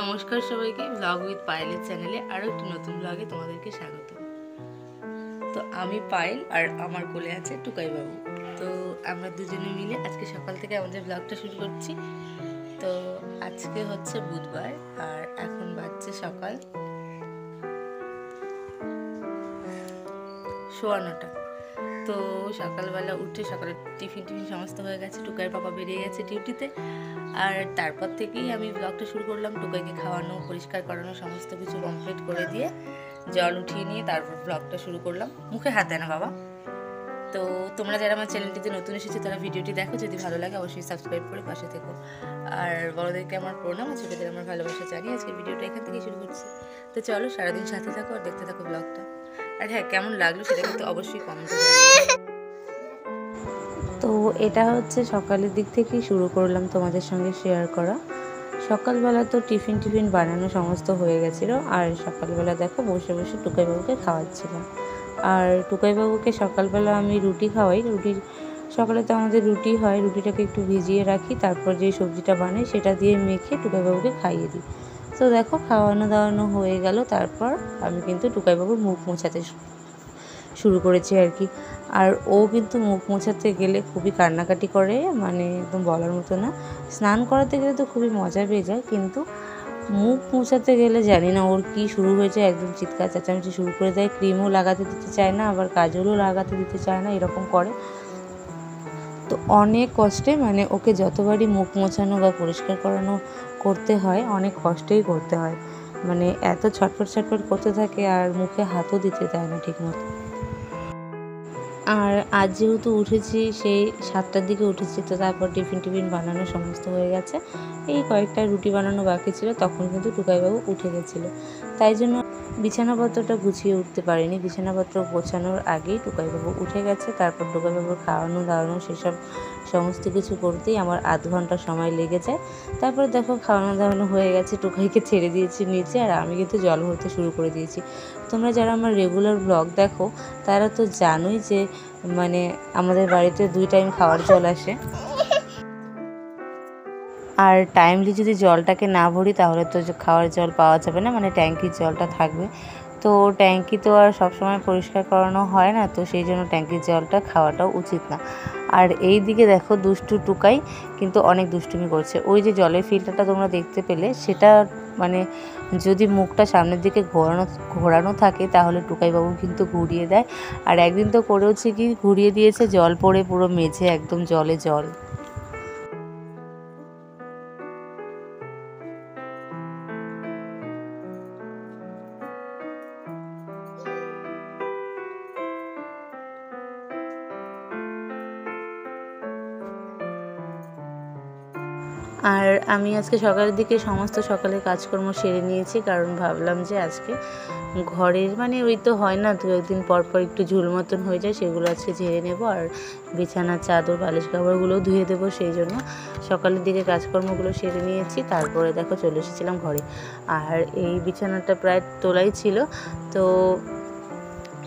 নমস্কার সবাইকে, blog with পায়েলের চ্যানেলে আরও একটি নতুন ব্লগে তোমাদেরকে স্বাগত। তো আমি পায়েল আর আমার কোলে আছে টুকাই বাবু। তো আমরা দুজনে মিলে আজকে সকাল থেকে আমাদের ব্লগটা শুরু করছি। তো আজকে হচ্ছে বুধবার আর এখন বাজছে সকাল 9:15। তো সকালবেলা উঠে সকালে টিফিন সমস্ত হয়ে গেছে, টুকাইয়ের পাপা বেরিয়ে গেছে ডিউটিতে। আর তারপর থেকেই আমি ব্লগটা শুরু করলাম। টুকাইকে খাওয়ানো, পরিষ্কার করানো সমস্ত কিছু কমপ্লিট করে দিয়ে জল উঠিয়ে নিয়ে তারপর ব্লগটা শুরু করলাম। মুখে হাত দেয় না বাবা। তো তোমরা যারা আমার চ্যানেলটিতে নতুন এসেছো তারা ভিডিওটি দেখো, যদি ভালো লাগে অবশ্যই সাবস্ক্রাইব করে পাশে থেকো। আর বড়দেরকে আমার প্রণাম, আর ছোটোদের আমার ভালোবাসা জানিয়ে আজকে ভিডিওটা এখান থেকেই শুরু করছি। তো চলো সারাদিন সাথে থাকো আর দেখতে থাকো ব্লগটা। আর হ্যাঁ, কেমন লাগলো সেটা কিন্তু অবশ্যই কমেন্টে জানিও। তো এটা হচ্ছে সকালের দিক থেকেই শুরু করলাম তোমাদের সঙ্গে শেয়ার করা। সকালবেলা তো টিফিন বানানো সমস্ত হয়ে গেছিলো, আর সকালবেলা দেখো বসে বসে টুকাইবাবুকে খাওয়াচ্ছিলাম। আর টুকাইবাবুকে সকালবেলা আমি রুটি খাওয়াই। সকালে তো আমাদের রুটি হয়, রুটিটাকে একটু ভিজিয়ে রাখি, তারপর যে সবজিটা বানাই সেটা দিয়ে মেখে টুকাইবাবুকে খাইয়ে দিই। তো দেখো খাওয়ানো দাওয়ানো হয়ে গেল, তারপর আমি কিন্তু টুকাইবাবুর মুখ মোছাতে শুরু করেছি আর কি। আর ও কিন্তু মুখ মোছাতে গেলে খুবই কান্নাকাটি করে, মানে একদম বলার মতো না। স্নান করাতে গেলে তো খুবই মজা পেয়ে যায়, কিন্তু মুখ মোছাতে গেলে জানি না ওর কি শুরু হয়েছে, একদম চিৎকার চেঁচামেচি শুরু করে দেয়। ক্রিমও লাগাতে দিতে চায় না, আবার কাজলও লাগাতে দিতে চায় না, এরকম করে। তো অনেক কষ্টে, মানে ওকে যতবারই মুখ মোছানো বা পরিষ্কার করানো করতে হয় অনেক কষ্টেই করতে হয়, মানে এত ছটফট করতে থাকে আর মুখে হাতও দিতে দেয় না ঠিকমতো। আর আজ যেহেতু উঠেছি সেই 7টার দিকে উঠেছি, তো তারপর টিফিন বানানো সমস্ত হয়ে গেছে। এই কয়েকটা রুটি বানানো বাকি ছিল, তখন কিন্তু টুকাইবাবু উঠে গেছিলো। তাই জন্য বিছানাপত্রটা গুছিয়ে উঠতে পারিনি। বিছানাপত্র গোছানোর আগেই টুকাইবাবু উঠে গেছে। তারপর টুকাইবাবুর খাওয়ানো দাওয়ানো সেসব সমস্ত কিছু করতেই আমার আধ ঘন্টা সময় লেগে যায়। তারপরে দেখো খাওয়ানো দাওয়ানো হয়ে গেছে, টুকাইকে ছেড়ে দিয়েছি নিচে, আর আমি কিন্তু জল ভরতে শুরু করে দিয়েছি। তোমরা যারা আমার রেগুলার ব্লগ দেখো তারা তো জানোই যে মানে আমাদের বাড়িতে 2 টাইম খাওয়ার জল আসে। আর টাইমলি যদি জলটাকে না ভরি তাহলে তো খাওয়ার জল পাওয়া যাবে না, মানে ট্যাঙ্কির জলটা থাকবে। তো ট্যাঙ্কি তো আর সবসময় পরিষ্কার করানো হয় না, তো সেই জন্য ট্যাঙ্কির জলটা খাওয়াটাও উচিত না। আর এই দিকে দেখো দুষ্টু টুকাই কিন্তু অনেক দুষ্টুমি করছে। ওই যে জলের ফিল্টারটা তোমরা দেখতে পেলে, সেটা মানে যদি মুখটা সামনের দিকে ঘোরানো থাকে তাহলে টুকাইবাবু কিন্তু ঘুরিয়ে দেয়। আর একদিন তো করেওছে কি, ঘুরিয়ে দিয়েছে, জল পড়ে পুরো মেঝে একদম জলে জল। আর আমি আজকে সকালের দিকে সমস্ত সকালের কাজকর্ম সেরে নিয়েছি, কারণ ভাবলাম যে আজকে ঘরের মানে ওই তো হয় না, 2-1 দিন পর একটু ঝুল মতন হয়ে যায়, সেগুলো আজকে ঝেড়ে নেব। আর বিছানার চাদর বালিশ কাপড়গুলোও ধুয়ে দেবো, সেই জন্য সকালের দিকে কাজকর্মগুলো সেরে নিয়েছি। তারপরে দেখো চলে এসেছিলাম ঘরে। আর এই বিছানাটা প্রায় তোলাই ছিল, তো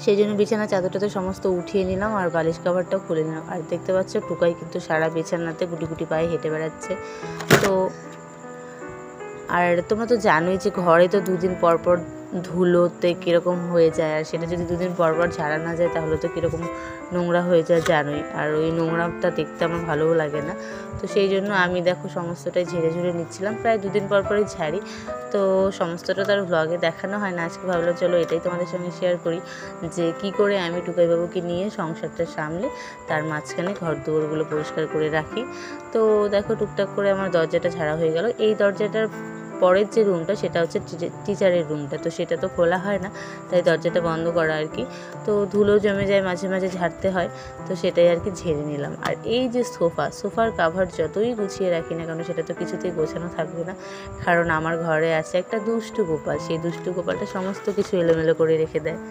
সেই জন্য বিছানার চাদরটাতে সমস্ত উঠিয়ে নিলাম আর বালিশ কাভারটাও খুলে নিলাম। আর দেখতে পাচ্ছ টুকাই কিন্তু সারা বিছানাতে গুটি পায়ে হেঁটে বেড়াচ্ছে। তো আর তোমরা তো জানোই যে ঘরে তো 2 দিন পর ধুলোতে কীরকম হয়ে যায়, আর সেটা যদি 2 দিন পর ঝাড়া না যায় তাহলে তো কীরকম নোংরা হয়ে যায় জানোই। আর ওই নোংরাটা দেখতে আমার ভালোও লাগে না, তো সেই জন্য আমি দেখো সমস্তটাই ঝেড়ে নিচ্ছিলাম। প্রায় 2 দিন পরই ঝাড়ি, তো সমস্তটা তো আর ব্লগে দেখানো হয় না। আজকে ভাবলাম চলো এটাই তোমাদের সঙ্গে শেয়ার করি, যে কি করে আমি টুকাইবাবুকে নিয়ে সংসারটা সামলে তার মাঝখানে ঘর দুয়ারগুলো পরিষ্কার করে রাখি। তো দেখো টুকটাক করে আমার দরজাটা ঝাড়া হয়ে গেল। এই দরজাটার পরের যে রুমটা সেটা হচ্ছে টিচারের রুমটা, তো সেটা তো খোলা হয় না, তাই দরজাটা বন্ধ করা আর কি। তো ধুলো জমে যায়, মাঝে ঝাড়তে হয়, তো সেটাই আর কি ঝেড়ে নিলাম। আর এই যে সোফার কাভার যতই গুছিয়ে রাখি না কেন সেটা তো কিছুতেই গোছানো থাকবে না, কারণ আমার ঘরে আছে একটা দুষ্টু গোপাল। সেই দুষ্টু গোপালটা সমস্ত কিছু এলোমেলো করে রেখে দেয়।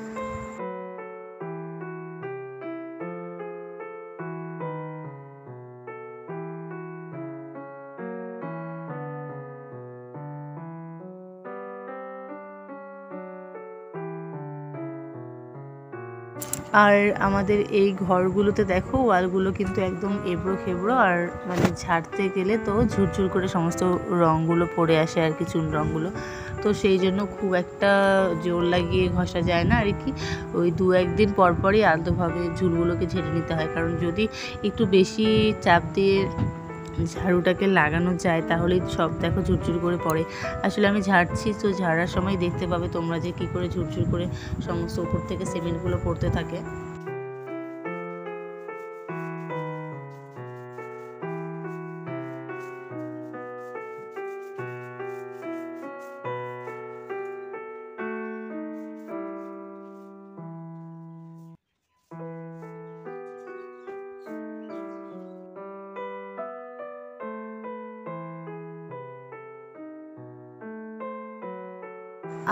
আর আমাদের এই ঘরগুলোতে দেখো ওয়ালগুলো কিন্তু একদম এবড়ো খেবড়ো, আর মানে ঝাড়তে গেলে তো ঝুরঝুর করে সমস্ত রঙগুলো পড়ে আসে আর কি, চুন রঙগুলো। তো সেই জন্য খুব একটা জোর লাগিয়ে ঘষা যায় না আর কি, ওই 2-1 দিন পরপরই আলতোভাবে ঝুলগুলোকে ঝেড়ে নিতে হয়। কারণ যদি একটু বেশি চাপ দিয়ে ঝাড়ুটাকে লাগানো যায় তাহলেই সব দেখো ঝুরঝুর করে পড়ে। আসলে আমি ঝাড়ছি, তো ঝাড়ার সময় দেখতে পাবে তোমরা যে কী করে ঝুরঝুর করে সমস্ত উপর থেকে সিমেন্টগুলো পড়তে থাকে।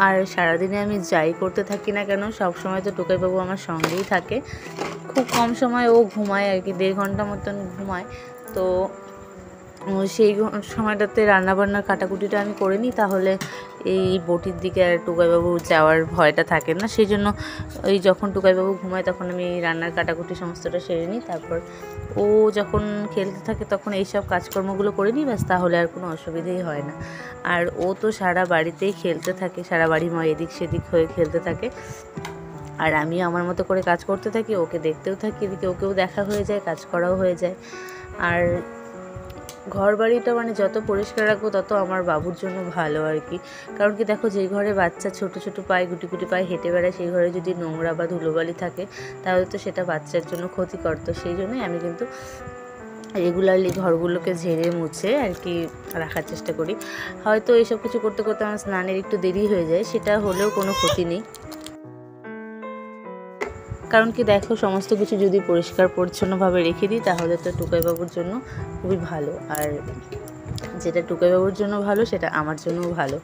আর সারাদিনে আমি যাই করতে থাকি না কেন, সব সময় তো টুকাইবাবু আমার সঙ্গেই থাকে। খুব কম সময় ও ঘুমায় আর কি, 1.5 ঘন্টা মতন ঘুমায়। তো সেই সময়টাতে রান্নাবান্নার কাটাকুটিটা আমি করে নিই, তাহলে এই বটির দিকে আর টুকাইবাবু যাওয়ার ভয়টা থাকে না। সেই জন্য ওই যখন টুকাইবাবু ঘুমায় তখন আমি রান্নার কাটাকুটি সমস্তটা সেরে নিই। তারপর ও যখন খেলতে থাকে তখন এইসব কাজকর্মগুলো করে নিই, ব্যাস, তাহলে আর কোনো অসুবিধেই হয় না। আর ও তো সারা বাড়িতেই খেলতে থাকে, সারা বাড়িময় এদিক সেদিক হয়ে খেলতে থাকে। আর আমি আমার মতো করে কাজ করতে থাকি, ওকে দেখতেও থাকি, এদিকে ওকেও দেখা হয়ে যায়, কাজ করাও হয়ে যায়। আর ঘর বাড়িটা মানে যত পরিষ্কার রাখবো তত আমার বাবুর জন্য ভালো আর কি। কারণ কি দেখো, যেই ঘরে বাচ্চা ছোট ছোট পায়ে গুটি গুটি পায়ে হেঁটে বেড়ায়, সেই ঘরে যদি নোংরা বা ধুলোবালি থাকে তাহলে তো সেটা বাচ্চার জন্য ক্ষতিকর। তো সেই জন্যই আমি কিন্তু রেগুলারলি ঘরগুলোকে ঝেড়ে মুছে আর কি রাখার চেষ্টা করি। হয়তো এইসব কিছু করতে করতে আমার স্নানের একটু দেরি হয়ে যায়, সেটা হলেও কোনো ক্ষতি নেই। কারণ কি দেখো, সমস্ত কিছু যদি পরিষ্কার পরিচ্ছন্নভাবে রেখে দিই তাহলে তো টুকাইবাবুর জন্য খুবই ভালো। আর যেটা টুকাইবাবুর জন্য ভালো সেটা আমার জন্যও ভালো।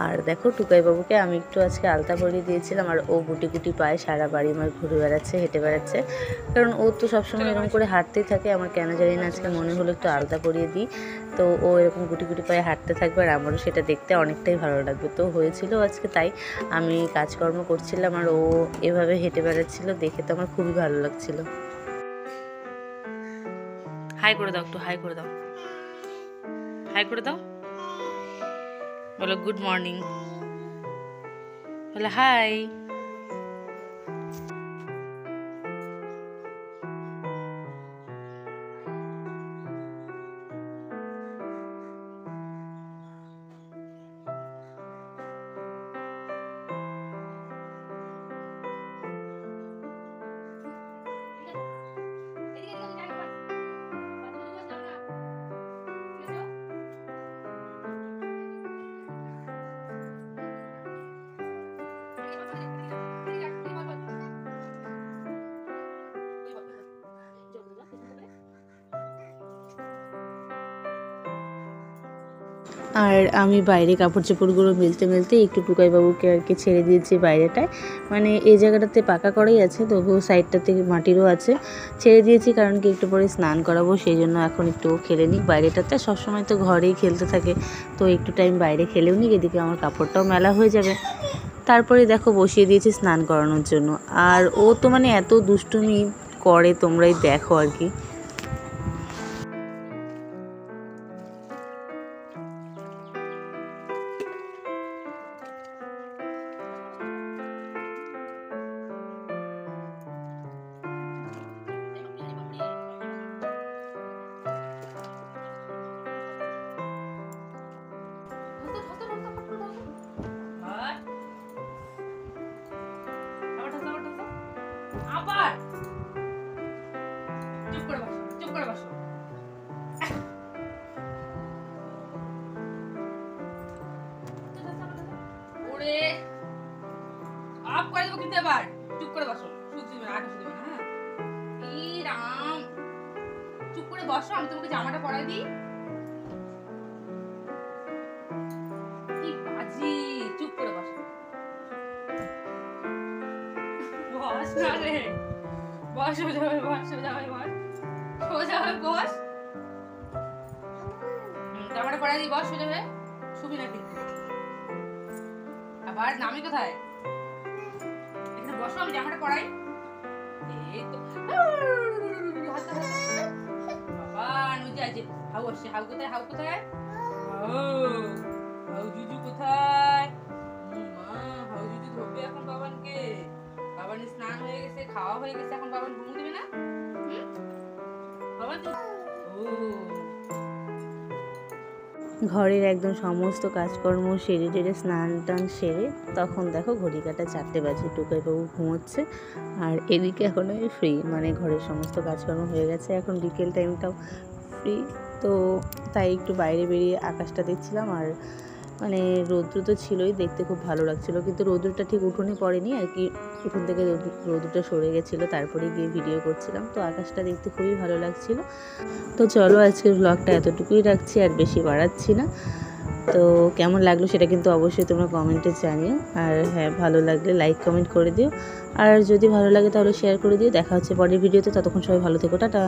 আর দেখো, টুকাইবাবুকে আমি একটু আজকে আলতা পরিয়ে দিয়েছিলাম, আর ও গুটি গুটি পায়ে সারা বাড়ি আমার ঘুরে বেড়াচ্ছে, হেঁটে বেড়াচ্ছে। কারণ ও তো সবসময় এরকম করে হাঁটতেই থাকে, আমার কেন জানি না আজকে মনে হলো একটু আলতা পরিয়ে দিই। তো ও এরকম গুটি গুটি পায়ে হাঁটতে থাকবে, আর আমারও সেটা দেখতে অনেকটাই ভালো লাগবে। তো হয়েছিল আজকে তাই, আমি কাজকর্ম করছিলাম আর ও এভাবে হেঁটে বেড়াচ্ছিল, দেখে তো আমার খুবই ভালো লাগছিল। হাই করে দাও, একটু হাই করে দাও, হাই করে দাও, বলো গুড মর্নিং, বলো হাই। আর আমি বাইরে কাপড় চোপড়গুলো মেলতে মেলতে একটু টুকাইবাবুকে আর কি ছেড়ে দিয়েছি বাইরেটায়। মানে এই জায়গাটাতে পাকা করাই আছে, তবুও সাইডটাতে মাটিরও আছে, ছেড়ে দিয়েছি। কারণ কি একটু পরে স্নান করাবো, সেই জন্য এখন একটু খেলে নিক বাইরেটাতে। সবসময় তো ঘরেই খেলতে থাকে, তো একটু টাইম বাইরে খেলেও নিক, এদিকে আমার কাপড়টাও মেলা হয়ে যাবে। তারপরে দেখো বসিয়ে দিয়েছি স্নান করানোর জন্য। আর ও তো মানে এত দুষ্টুমি করে, তোমরাই দেখো আর কি। আবার চুপ করে বসো, চুপ করে বসো। ওরে আপ করে দেবো কিন্তু এবার, চুপ করে বসো, শুধু দিবে না, আগে শুধু দিবে না। হ্যাঁ, এই রাম, চুপ করে বসো, আমি তোমাকে জামাটা পরাই দিই। কি বাজি, চুপ করে বসো, বস না রে, বস, সোজা হয়ে বস, সোজা হয়ে বস, সোজা হয়ে বস। জামাটা পরাই দিই, বস সোজা হয়ে, শুবি না কিন্তু। আবার নামি কোথায়, এখানে বসো, আমি জামাটা পরাই। এই তো বাবা নদী আছে। হাউ আসছে। হাউ কোথায়? হাউ কোথায়? হাউ জুজু কোথায়? মা হাউ জুজু ধরবে এখন বাবানকে। বাবানের স্নান হয়ে গেছে, খাওয়া হয়ে গেছে, এখন বাবান ঘুমু দিবে না? বাবান ঘরের একদম সমস্ত কাজকর্ম সেরে টেরে স্নান টান সেরে তখন দেখো ঘড়ি কাটা 4টে বাজে। টুকাই বাবু ঘুমোচ্ছে আর এদিকে এখন আমি ফ্রি, মানে ঘরের সমস্ত কাজকর্ম হয়ে গেছে। এখন বিকেল টাইমটাও ফ্রি, তো তাই একটু বাইরে বেরিয়ে আকাশটা দেখছিলাম। আর মানে রৌদ্র তো ছিলই, দেখতে খুব ভালো লাগছিলো, কিন্তু রৌদ্রটা ঠিক উঠোনে পড়েনি আর কি, উঠোন থেকে রৌদ্রটা সরে গেছিলো, তারপরে গিয়ে ভিডিও করছিলাম। তো আকাশটা দেখতে খুবই ভালো লাগছিলো। তো চলো আজকের ব্লগটা এতটুকুই রাখছি, আর বেশি বাড়াচ্ছি না। তো কেমন লাগলো সেটা কিন্তু অবশ্যই তোমরা কমেন্টে জানিও। আর হ্যাঁ, ভালো লাগলে লাইক কমেন্ট করে দিও, আর যদি ভালো লাগে তাহলে শেয়ার করে দিও। দেখা হচ্ছে পরের ভিডিওতে, ততক্ষণ সবাই ভালো থেকো, টাটা।